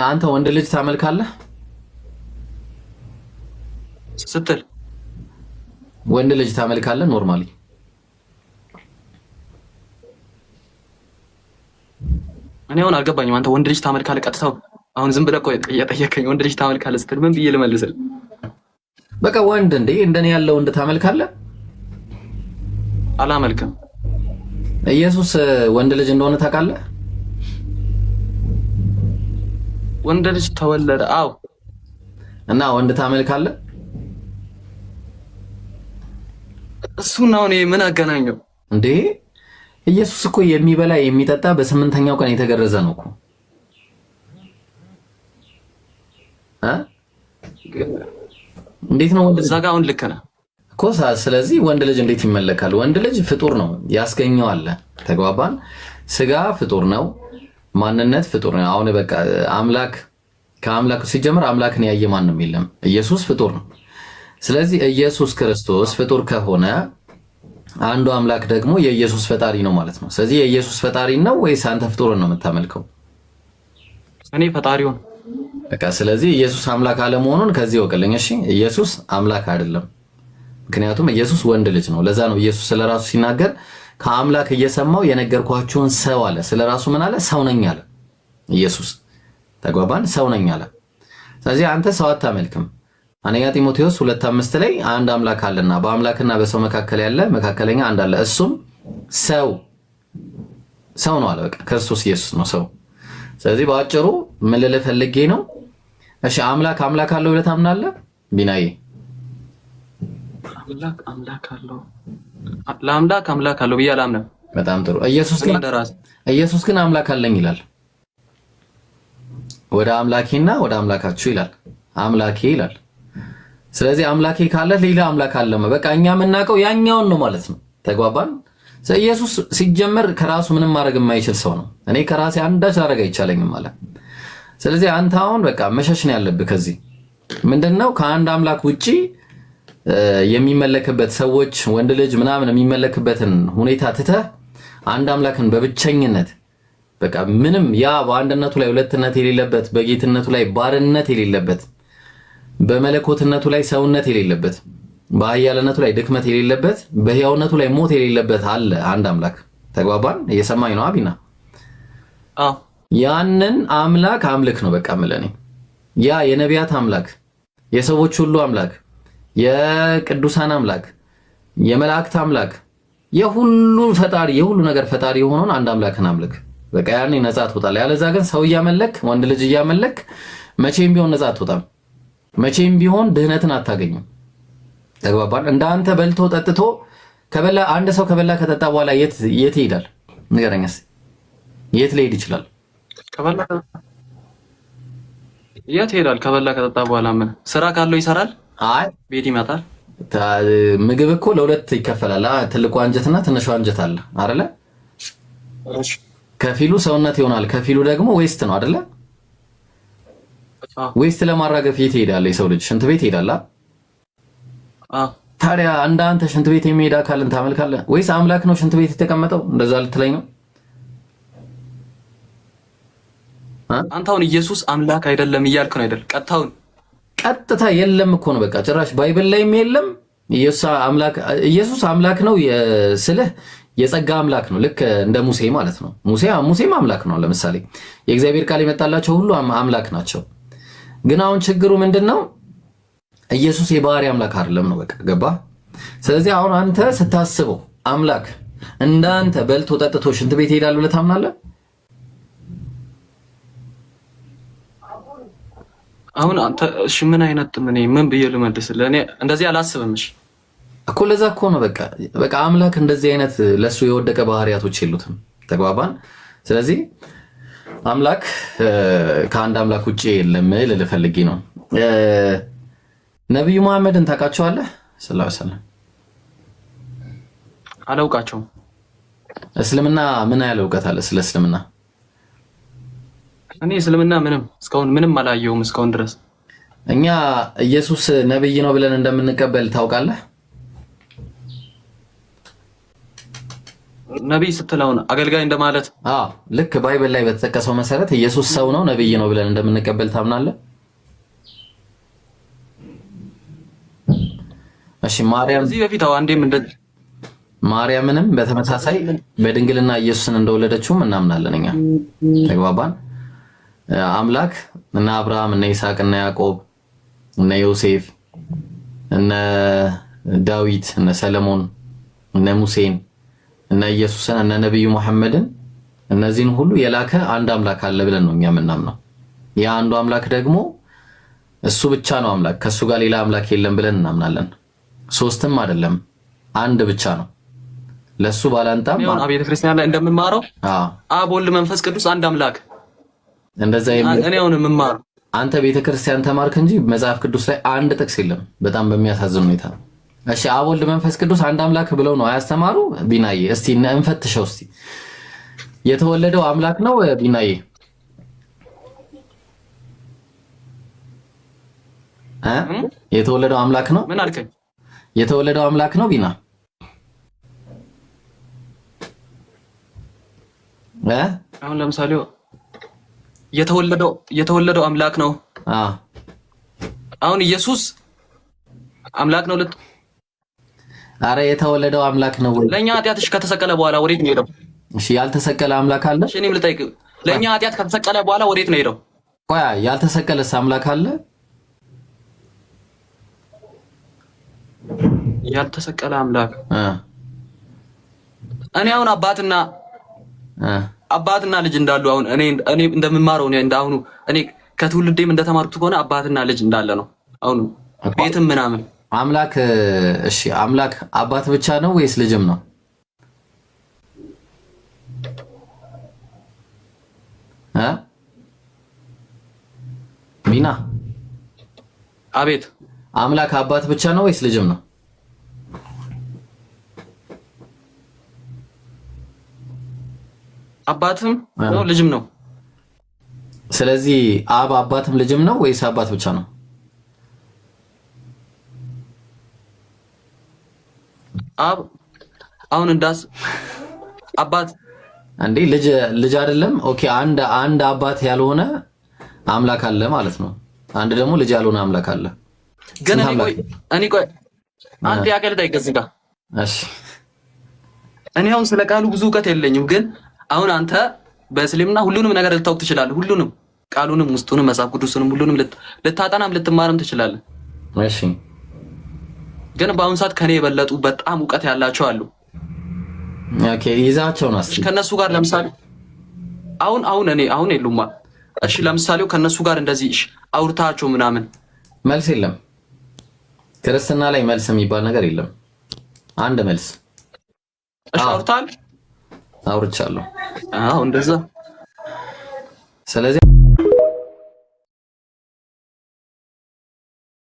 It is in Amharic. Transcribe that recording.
አንተ ወንድ ልጅ ታመልካለህ ስትል ወንድ ልጅ ታመልካለህ? ኖርማሊ እኔ አሁን አልገባኝም። አንተ ወንድ ልጅ ታመልካለህ? ቀጥታው አሁን ዝም ብለህ ቆይ እየጠየከኝ ወንድ ልጅ ታመልካለህ ስትል ምን ብዬ ልመልስልህ? በቃ ወንድ እንዴ እንደኔ ያለው ወንድ ታመልካለህ? አላመልክም። ኢየሱስ ወንድ ልጅ እንደሆነ ታውቃለህ? ወንድ ልጅ ተወለደ። አዎ። እና ወንድ ታመልካለህ? እሱን አሁን ምን አገናኘው እንዴ? ኢየሱስ እኮ የሚበላ የሚጠጣ በስምንተኛው ቀን የተገረዘ ነው እኮ እንዴት ነው ወንድ እዛ ጋር አሁን ልክ ነህ እኮ። ስለዚህ ወንድ ልጅ እንዴት ይመለካል? ወንድ ልጅ ፍጡር ነው፣ ያስገኘው አለ። ተግባባን? ስጋ ፍጡር ነው፣ ማንነት ፍጡር ነው። አሁን በቃ አምላክ ከአምላክ ሲጀምር አምላክን ያየ ማንም የለም። ኢየሱስ ፍጡር ነው። ስለዚህ ኢየሱስ ክርስቶስ ፍጡር ከሆነ አንዱ አምላክ ደግሞ የኢየሱስ ፈጣሪ ነው ማለት ነው። ስለዚህ የኢየሱስ ፈጣሪ ነው ወይስ አንተ ፍጡርን ነው የምታመልከው? እኔ ፈጣሪውን በቃ ስለዚህ ኢየሱስ አምላክ አለመሆኑን ከዚህ ወቅልኝ። እሺ ኢየሱስ አምላክ አይደለም፣ ምክንያቱም ኢየሱስ ወንድ ልጅ ነው። ለዛ ነው ኢየሱስ ስለራሱ ሲናገር ከአምላክ እየሰማው የነገርኳችሁን ሰው አለ። ስለራሱ ምን አለ? ሰው ነኝ አለ ኢየሱስ። ተግባባን? ሰው ነኝ አለ። ስለዚህ አንተ ሰው አታመልክም። አንደኛ ጢሞቴዎስ 2:5 ላይ አንድ አምላክ አለና በአምላክና በሰው መካከል ያለ መካከለኛ አንድ አለ፣ እሱም ሰው ነው አለ። በቃ ክርስቶስ ኢየሱስ ነው ሰው። ስለዚህ በአጭሩ ምን ልልህ ፈልጌ ነው? እሺ አምላክ አለው ብለህ ታምናለህ ቢናዬ? አምላክ አለው ብዬ አላምንም። በጣም ጥሩ። ኢየሱስ ግን አምላክ አለኝ ይላል። ወደ አምላኬና ወደ አምላካችሁ ይላል። አምላኬ ይላል። ስለዚህ አምላኬ ካለ ሌላ አምላክ አለ። በቃ እኛ የምናውቀው ያኛውን ነው ማለት ነው። ተግባባን? ኢየሱስ ሲጀመር ከራሱ ምንም ማድረግ የማይችል ሰው ነው። እኔ ከራሴ አንዳች ላደርግ አይቻለኝም ማለት። ስለዚህ አንተ አሁን በቃ መሸሽ ነው ያለብህ ከዚህ። ምንድነው ከአንድ አምላክ ውጪ የሚመለክበት ሰዎች ወንድ ልጅ ምናምን የሚመለክበትን ሁኔታ ትተህ አንድ አምላክን በብቸኝነት በቃ ምንም ያ በአንድነቱ ላይ ሁለትነት የሌለበት፣ በጌትነቱ ላይ ባርነት የሌለበት፣ በመለኮትነቱ ላይ ሰውነት የሌለበት፣ በኃያልነቱ ላይ ድክመት የሌለበት፣ በሕያውነቱ ላይ ሞት የሌለበት አለ አንድ አምላክ። ተግባባን? እየሰማኝ ነው አቢና? አዎ። ያንን አምላክ አምልክ ነው በቃ ምለኔ። ያ የነቢያት አምላክ፣ የሰዎች ሁሉ አምላክ፣ የቅዱሳን አምላክ፣ የመላእክት አምላክ፣ የሁሉ ፈጣሪ፣ የሁሉ ነገር ፈጣሪ የሆነውን አንድ አምላክን አምልክ። በቃ ያኔ ነፃ ትወጣለህ። ያለዛ ግን ሰው እያመለክ ወንድ ልጅ እያመለክ መቼም ቢሆን ነፃ አትወጣም። መቼም ቢሆን ድህነትን አታገኝም። ተግባባን? እንዳንተ በልቶ ጠጥቶ ከበላ አንድ ሰው ከበላ ከጠጣ በኋላ የት ይሄዳል? ንገረኝ እስኪ። የት ሊሄድ ይችላል? የት ይሄዳል? ከበላ ከጠጣ በኋላ ምን ስራ ካለው ይሰራል። አይ ቤት ይመጣል። ምግብ እኮ ለሁለት ይከፈላል። ትልቁ አንጀትና ትንሹ አንጀት አለ አይደለ? ከፊሉ ሰውነት ይሆናል፣ ከፊሉ ደግሞ ዌስት ነው አይደለ? ዌስት ለማራገፍ የት ይሄዳል? የሰው ልጅ ሽንት ቤት ይሄዳል። ታዲያ አንተ ሽንት ቤት የሚሄድ አካልን ታመልካለህ ወይስ አምላክ ነው ሽንት ቤት የተቀመጠው? እንደዛ ልትለኝ ነው? አንተ አሁን ኢየሱስ አምላክ አይደለም እያልክ ነው አይደል? ቀጥታ የለም እኮ ነው በቃ ጭራሽ ባይብል ላይም የለም። ኢየሱስ አምላክ ነው ስልህ የጸጋ አምላክ ነው። ልክ እንደ ሙሴ ማለት ነው። ሙሴም አምላክ ነው። ለምሳሌ የእግዚአብሔር ቃል የመጣላቸው ሁሉ አምላክ ናቸው። ግን አሁን ችግሩ ምንድነው? ኢየሱስ የባህሪ አምላክ አይደለም ነው በቃ ገባ? ስለዚህ አሁን አንተ ስታስበው አምላክ እንዳንተ በልቶ ጠጥቶ ሽንት ቤት ይሄዳል ብለህ ታምናለህ? አሁን አንተ እሺ ምን አይነት ምን ብዬ ልመልስልህ? እኔ እንደዚህ አላስብም። እሺ እኮ ለዛ እኮ ነው በቃ አምላክ እንደዚህ አይነት ለሱ የወደቀ ባህሪያቶች የሉትም። ተግባባን? ስለዚህ አምላክ ከአንድ አምላክ ውጪ የለም ልልህ ፈልጌ ነው። ነብዩ መሐመድን ታውቃቸዋለህ? ሰለላሁ ዐለይሂ ወሰለም። አላውቃቸውም። እስልምና ምን ያህል እውቀት አለ ስለ እስልምና? እኔ እስልምና እስካሁን ምንም አላየሁም እስካሁን ድረስ። እኛ ኢየሱስ ነብይ ነው ብለን እንደምንቀበል ታውቃለህ? ነብይ ስትለውን አገልጋይ እንደማለት። ልክ ባይብል ላይ በተጠቀሰው መሰረት ኢየሱስ ሰው ነው ነብይ ነው ብለን እንደምንቀበል ታምናለህ? እሺ ማርያም እዚህ በፊት አንዴም ማርያምንም በተመሳሳይ በድንግልና ኢየሱስን እንደወለደችውም እናምናለን እኛ። ተግባባን? አምላክ እነ አብርሃም እነ ይስሐቅ እነ ያዕቆብ እነ ዮሴፍ እነ ዳዊት እነ ሰለሞን እነ ሙሴን እነ ኢየሱስን እነ ነብዩ መሐመድን እነዚህን ሁሉ የላከ አንድ አምላክ አለ ብለን ነው እኛ የምናምነው። ያ አንዱ አምላክ ደግሞ እሱ ብቻ ነው አምላክ፣ ከሱ ጋር ሌላ አምላክ የለም ብለን እናምናለን። ሶስትም አይደለም አንድ ብቻ ነው። ለሱ ባላንጣም ቤተ ክርስቲያን ላይ እንደምንማረው አብ ወልድ መንፈስ ቅዱስ አንድ አምላክ እንደዛ የሚል እኔ አሁን የምማረው አንተ ቤተ ክርስቲያን ተማርክ እንጂ መጽሐፍ ቅዱስ ላይ አንድ ጥቅስ የለም። በጣም በሚያሳዝን ሁኔታ። እሺ አብ ወልድ መንፈስ ቅዱስ አንድ አምላክ ብለው ነው አያስተማሩ? ቢናዬ እስቲ እንፈትሸው። እስቲ የተወለደው አምላክ ነው ቢናዬ? የተወለደው አምላክ ነው? ምን አልከኝ? የተወለደው አምላክ ነው ቢና? አሁን ለምሳሌ የተወለደው አምላክ ነው። አሁን ኢየሱስ አምላክ ነው ልት አረ የተወለደው አምላክ ነው ወይ? ለኛ ኃጢአትሽ ከተሰቀለ በኋላ ወዴት ነው ሄደው? እሺ ያልተሰቀለ አምላክ አለ? እሺ እኔም ልጠይቅ፣ ለኛ ኃጢአት ከተሰቀለ በኋላ ወዴት ነው ሄደው? ቆይ ያልተሰቀለስ አምላክ አለ? ያልተሰቀለ አምላክ እኔ አሁን አባትና ልጅ እንዳሉ አሁን እኔ እንደምማረው እንዳሁኑ እኔ ከትውልዴም እንደተማርኩት ከሆነ አባትና ልጅ እንዳለ ነው። አሁን ቤትም ምናምን አምላክ እሺ አምላክ አባት ብቻ ነው ወይስ ልጅም ነው? ሚና አቤት አምላክ አባት ብቻ ነው ወይስ ልጅም ነው? አባትም ነው ልጅም ነው። ስለዚህ አብ አባትም ልጅም ነው ወይስ አባት ብቻ ነው? አብ አሁን እንዳስ አባት እንዴ ልጅ አይደለም? ኦኬ አንድ አባት ያልሆነ አምላክ አለ ማለት ነው። አንድ ደግሞ ልጅ ያልሆነ አምላክ አለ። ግን እኔ ቆይ አንድ ያቀል ታይገዝጋ። እሺ እኔ አሁን ስለ ቃሉ ብዙ እውቀት የለኝም፣ ግን አሁን አንተ በእስልምና ሁሉንም ነገር ልታውቅ ትችላለህ። ሁሉንም ቃሉንም ውስጡንም መጽሐፍ ቅዱስንም ሁሉንም ልታጠናም ልትማርም ትችላለህ። እሺ ግን በአሁን ሰዓት ከኔ የበለጡ በጣም እውቀት ያላቸው አሉ። ኦኬ ይዛቸው ነው እስኪ ከነሱ ጋር ለምሳሌ አሁን የሉማ። እሺ ለምሳሌ ከነሱ ጋር እንደዚህ አውርታቸው ምናምን መልስ የለም። ክርስትና ላይ መልስ የሚባል ነገር የለም። አንድ መልስ። እሺ አውርታል? አውርቻለሁ። እንደዛ። ስለዚህ